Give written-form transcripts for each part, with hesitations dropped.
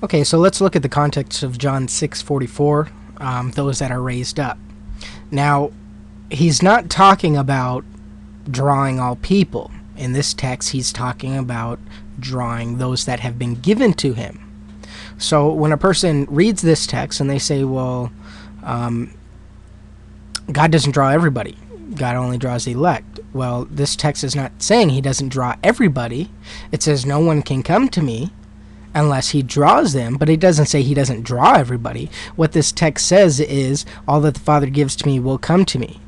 Okay, so let's look at the context of John 6:44, those that are raised up. Now, he's not talking about drawing all people. In this text, he's talking about drawing those that have been given to him. So when a person reads this text and they say, well, God doesn't draw everybody, God only draws the elect. Well, this text is not saying he doesn't draw everybody. It says no one can come to me unless he draws them, but it doesn't say he doesn't draw everybody. What this text says is, all that the Father gives to me will come to me.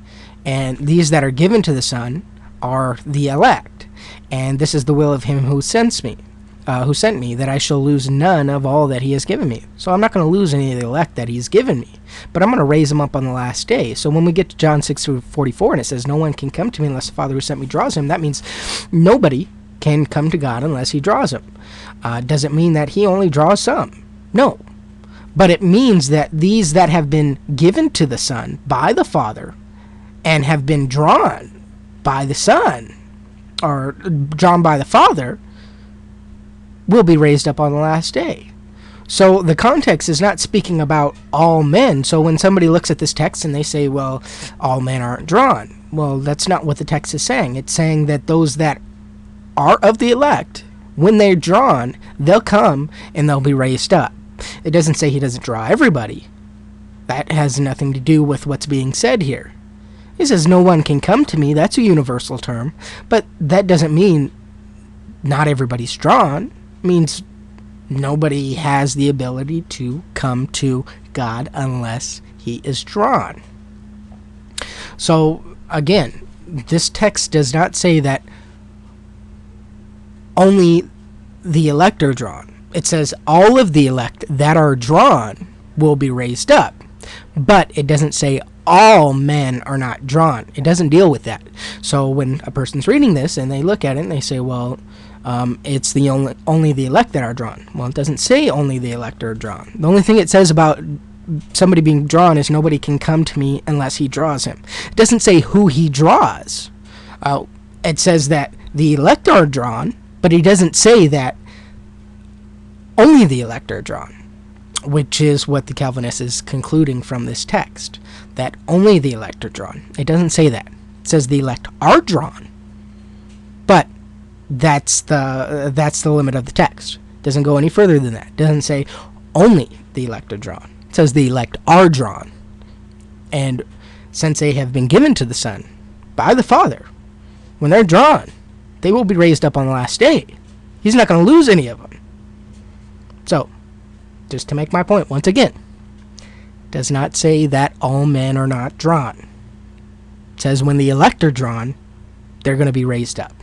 And these that are given to the Son are the elect. And this is the will of him who sent me, that I shall lose none of all that he has given me. So I'm not going to lose any of the elect that he's given me, but I'm going to raise them up on the last day. So when we get to John 6:44 and it says no one can come to me unless the Father who sent me draws him, that means nobody can come to God unless he draws him. Does it mean that he only draws some? No. But it means that these that have been given to the Son by the Father and have been drawn by the Son, or drawn by the Father, will be raised up on the last day. So the context is not speaking about all men. So when somebody looks at this text and they say, well, all men aren't drawn, well, that's not what the text is saying. It's saying that those that are of the elect, when they're drawn, they'll come and they'll be raised up. It doesn't say he doesn't draw everybody. That has nothing to do with what's being said here. He says no one can come to me. That's a universal term, but that doesn't mean not everybody's drawn. It means nobody has the ability to come to God unless he is drawn. So again, this text does not say that only the elect are drawn. It says all of the elect that are drawn will be raised up. But it doesn't say all men are not drawn. It doesn't deal with that. So when a person's reading this and they look at it and they say, well, it's the only the elect that are drawn. Well, it doesn't say only the elect are drawn. The only thing it says about somebody being drawn is nobody can come to me unless he draws him. It doesn't say who he draws. It says that the elect are drawn, but he doesn't say that only the elect are drawn, which is what the Calvinist is concluding from this text, that only the elect are drawn. It doesn't say that. It says the elect are drawn, but that's the limit of the text. It doesn't go any further than that. It doesn't say only the elect are drawn. It says the elect are drawn. And since they have been given to the Son by the Father, when they're drawn, they will be raised up on the last day. He's not going to lose any of them. So, just to make my point once again, it does not say that all men are not drawn. It says when the elect are drawn, they're going to be raised up.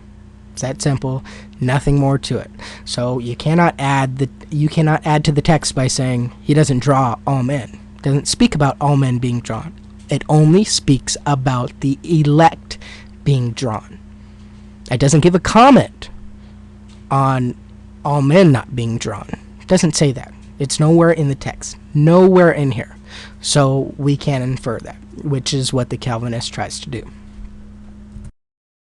It's that simple, nothing more to it. So you cannot add to the text by saying he doesn't draw all men. It doesn't speak about all men being drawn. It only speaks about the elect being drawn. It doesn't give a comment on all men not being drawn. It doesn't say that. It's nowhere in the text. Nowhere in here. So we can infer that, which is what the Calvinist tries to do.